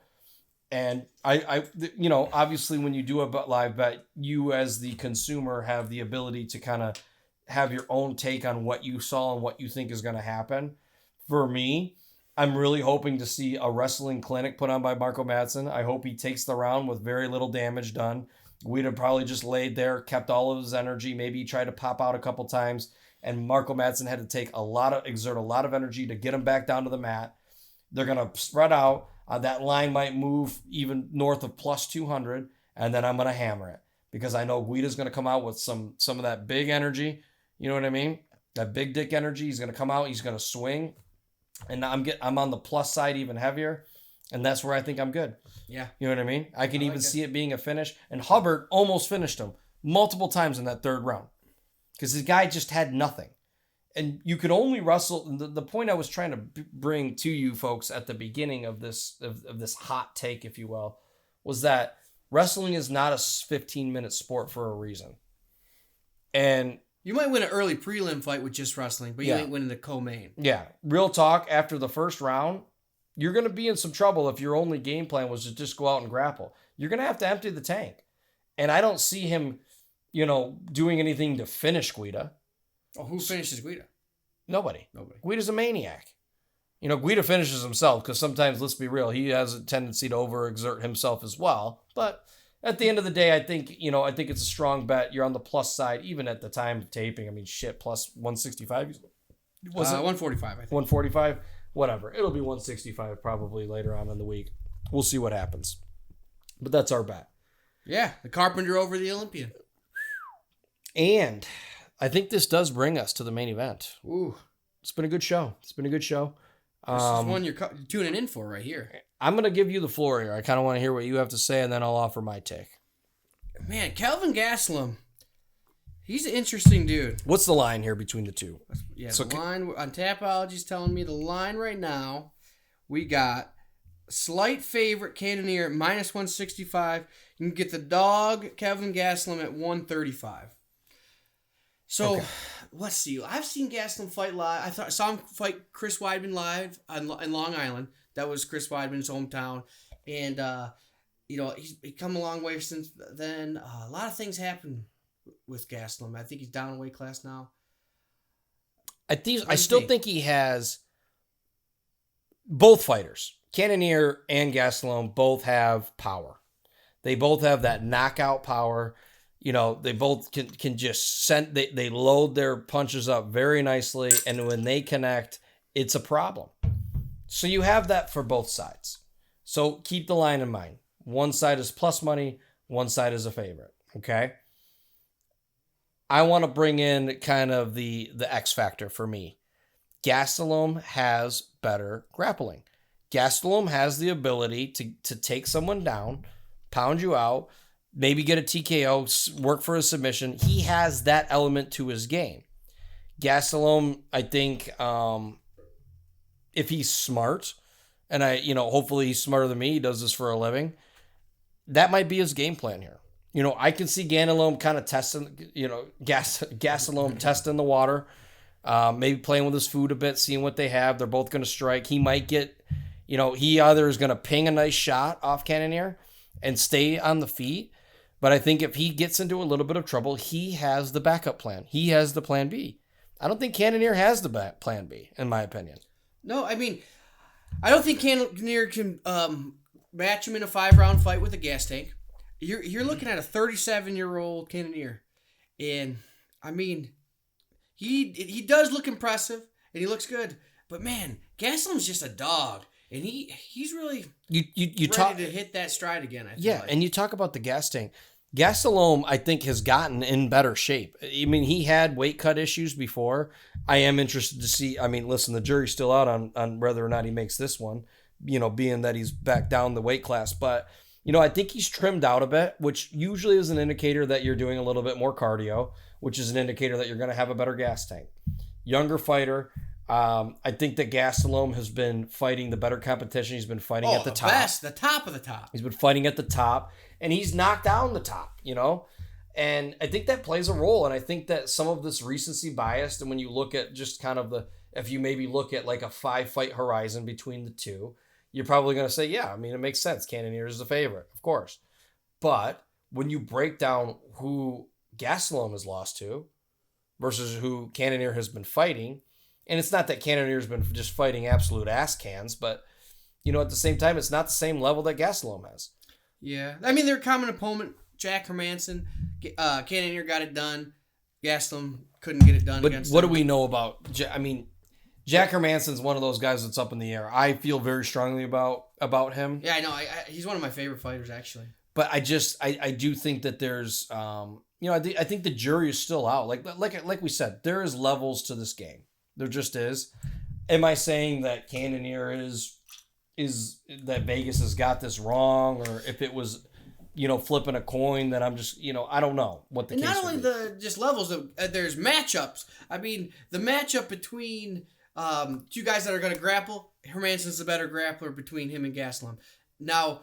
And I obviously when you do a live bet, you as the consumer have the ability to kind of have your own take on what you saw and what you think is going to happen. For me, I'm really hoping to see a wrestling clinic put on by Marco Madsen. I hope he takes the round with very little damage done. Guida probably just laid there, kept all of his energy. Maybe he tried to pop out a couple times, and Marco Madsen had to exert a lot of energy to get him back down to the mat. They're going to spread out. That line might move even north of plus 200, and then I'm going to hammer it because I know Guida's going to come out with some of that big energy. You know what I mean? That big dick energy. He's going to come out. He's going to swing. And I'm on the plus side even heavier, and that's where I think I'm good. Yeah. You know what I mean? I can even see it being a finish. And Hubbard almost finished him multiple times in that third round because the guy just had nothing. And you could only wrestle. The point I was trying to bring to you folks at the beginning of this hot take, if you will, was that wrestling is not a 15-minute sport for a reason. And you might win an early prelim fight with just wrestling, but you ain't winning the co-main. Yeah. Real talk, after the first round, you're going to be in some trouble if your only game plan was to just go out and grapple. You're going to have to empty the tank. And I don't see him, doing anything to finish Guida. Oh, who finishes Guida? Nobody. Guida's a maniac. Guida finishes himself because sometimes, let's be real, he has a tendency to overexert himself as well. But at the end of the day, I think it's a strong bet. You're on the plus side, even at the time of taping. I mean, plus 165. Was it 145? I think 145. Whatever. It'll be 165 probably later on in the week. We'll see what happens. But that's our bet. Yeah, the Carpenter over the Olympian. And I think this does bring us to the main event. Ooh, it's been a good show. This is one you're tuning in for right here. I'm going to give you the floor here. I kind of want to hear what you have to say, and then I'll offer my take. Man, Kelvin Gastelum, he's an interesting dude. What's the line here between the two? Yeah, the line on Tapology's telling me the line right now, we got slight favorite Cannonier at minus 165. You can get the dog Kelvin Gastelum at 135. So, Let's see. I've seen Gastelum fight live. I saw him fight Chris Weidman live in Long Island. That was Chris Weidman's hometown. And, he's come a long way since then. A lot of things happen with Gastelum. I think he's down a weight class now. I still think he has both fighters. Cannonier and Gastelum both have power. They both have that knockout power. They both can just they load their punches up very nicely, and when they connect, it's a problem. So you have that for both sides. So keep the line in mind. One side is plus money, one side is a favorite. Okay. I want to bring in kind of the X factor for me. Gastelum has better grappling. Gastelum has the ability to take someone down, pound you out, maybe get a TKO, work for a submission. He has that element to his game. Gastelum, I think, if he's smart, and hopefully he's smarter than me, he does this for a living, that might be his game plan here. I can see Gastelum kind of testing, Gastelum testing the water, maybe playing with his food a bit, seeing what they have. They're both going to strike. He might get, he either is going to ping a nice shot off Cannonier and stay on the feet. But I think if he gets into a little bit of trouble, he has the backup plan. He has the plan B. I don't think Cannonier has the plan B, in my opinion. No, I mean, I don't think Cannonier can match him in a 5-round fight with a gas tank. You're looking at a 37-year-old Cannonier, and I mean, he does look impressive and he looks good, but man, Gastelum's just a dog, and he's really ready to hit that stride again. I feel like. And you talk about the gas tank. Gastelum, I think, has gotten in better shape. I mean, he had weight cut issues before. I am interested to see. I mean, listen, the jury's still out on whether or not he makes this one. Being that he's back down the weight class, but. I think he's trimmed out a bit, which usually is an indicator that you're doing a little bit more cardio, which is an indicator that you're going to have a better gas tank. Younger fighter. I think that Gastelum has been fighting the better competition. He's been fighting at the top. The top of the top. He's been fighting at the top, and he's knocked down the top, And I think that plays a role, and I think that some of this recency bias, and when you look at just kind of if you maybe look at like a 5-fight horizon between the two, you're probably going to say, yeah, I mean, it makes sense. Cannonier is the favorite, of course. But when you break down who Gastelum has lost to versus who Cannonier has been fighting, and it's not that Cannonier has been just fighting absolute ass cans, but, at the same time, it's not the same level that Gastelum has. Yeah. I mean, their common opponent, Jack Hermansson, Cannonier got it done. Gastelum couldn't get it done against him. What do we know about, Jack Hermansson's one of those guys that's up in the air. I feel very strongly about him. Yeah, I know. He's one of my favorite fighters, actually. But I do think that there's, I think the jury is still out. Like we said, there is levels to this game. There just is. Am I saying that Cannonier is that Vegas has got this wrong, or if it was, flipping a coin that I'm just, I don't know what the case not would only be. the just levels, there's matchups. I mean, the matchup between two guys that are going to grapple, Hermansson's the better grappler between him and Gastelum. Now,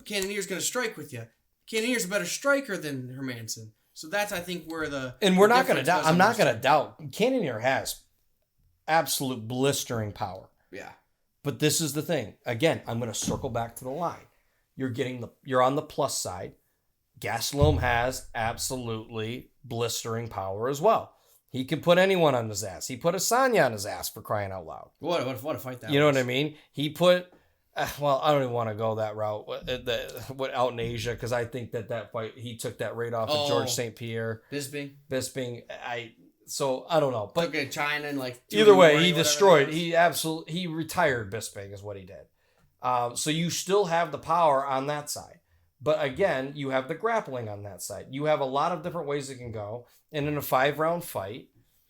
Cannonier's going to strike with you. Cannonier's a better striker than Hermansson. So that's, I think, where the... And we're not going to doubt... I'm not going to doubt. Cannonier has absolute blistering power. Yeah. But this is the thing. Again, I'm going to circle back to the line. You're on the plus side. Gastelum has absolutely blistering power as well. He can put anyone on his ass. He put Asanya on his ass, for crying out loud. What a fight that was. You know what I mean? He put... Well, I don't even want to go that route out in Asia, because I think that fight, he took that right off of George St. Pierre. Bisping. So I don't know. But took it China and either way, he destroyed. He retired Bisping is what he did. So you still have the power on that side. But again, you have the grappling on that side. You have a lot of different ways it can go. And in a 5-round fight,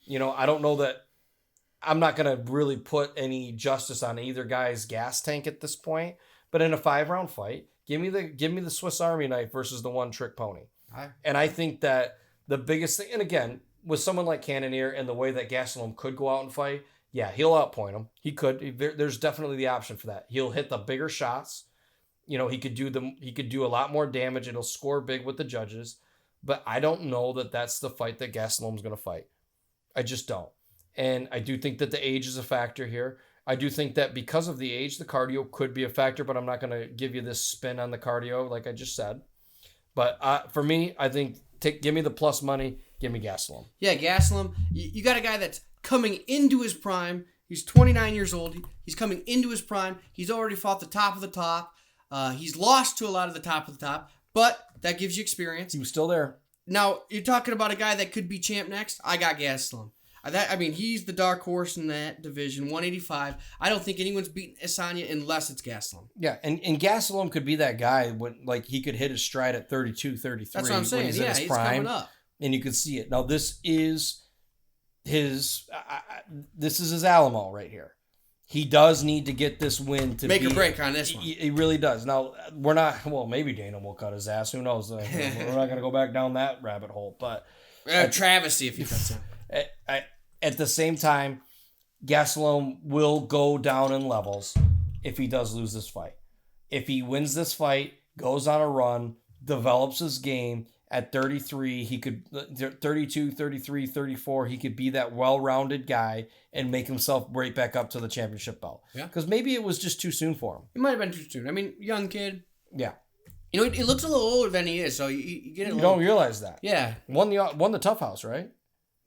I don't know that I'm not going to really put any justice on either guy's gas tank at this point. But in a 5-round fight, give me the Swiss Army knife versus the one-trick pony. And I think that the biggest thing, and again, with someone like Cannonier and the way that Gastelum could go out and fight, yeah, he'll outpoint him. He could. There's definitely the option for that. He'll hit the bigger shots. He could do a lot more damage, and he'll score big with the judges. But I don't know that that's the fight that Gastelum's going to fight. I just don't. And I do think that the age is a factor here. I do think that because of the age, the cardio could be a factor, but I'm not going to give you this spin on the cardio like I just said. But for me, I think give me the plus money, give me Gastelum. Yeah, Gastelum. You got a guy that's coming into his prime. He's 29 years old. He's coming into his prime. He's already fought the top of the top. He's lost to a lot of the top of the top, but that gives you experience. He was still there. Now, you're talking about a guy that could be champ next. I got Gastelum. He's the dark horse in that division, 185. I don't think anyone's beaten Asanya unless it's Gastelum. Yeah, and Gastelum could be that guy when he could hit his stride at 32, 33. That's what I'm saying. When he's in his prime, coming up. And you could see it. Now, this is his Alamo right here. He does need to get this win to make or break on this one. He really does. Now, we're not, maybe Dana will cut his ass. Who knows? We're not going to go back down that rabbit hole. But Travis, see if he cuts him. At the same time, Gastelum will go down in levels if he does lose this fight. If he wins this fight, goes on a run, develops his game, at 33, he could 32, 33, 34, he could be that well-rounded guy and make himself right back up to the championship belt. Yeah. Because maybe it was just too soon for him. It might have been too soon. Young kid. Yeah. He looks a little older than he is, so you get it. You don't realize that. Yeah. Won the Tough House, right?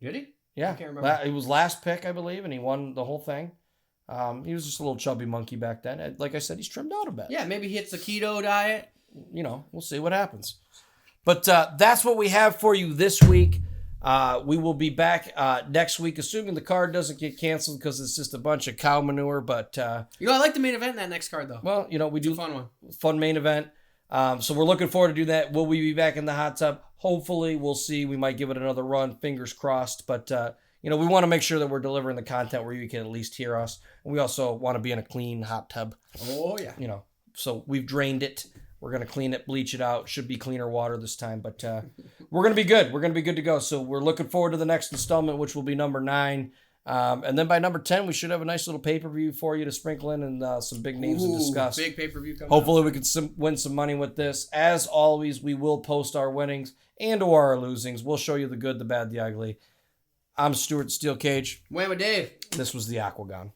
Did he? Yeah. I can't remember. It was last pick, I believe, and he won the whole thing. He was just a little chubby monkey back then. Like I said, he's trimmed out a bit. Yeah, maybe he hits the keto diet. We'll see what happens. But that's what we have for you this week. We will be back next week, assuming the card doesn't get canceled because it's just a bunch of cow manure. But I like the main event in that next card, though. Well, we do a fun one, fun main event. So we're looking forward to do that. Will we be back in the hot tub? Hopefully, we'll see. We might give it another run. Fingers crossed. But we want to make sure that we're delivering the content where you can at least hear us. And we also want to be in a clean hot tub. Oh yeah. So we've drained it. We're going to clean it, bleach it out. Should be cleaner water this time, but we're going to be good. We're going to be good to go. So we're looking forward to the next installment, which will be number 9. And then by number 10, we should have a nice little pay-per-view for you to sprinkle in and some big names to discuss. Big pay-per-view coming Hopefully up. we can win some money with this. As always, we will post our winnings and or our losings. We'll show you the good, the bad, the ugly. I'm Stuart Steel Cage. Whamma Dave. This was the Aquagon.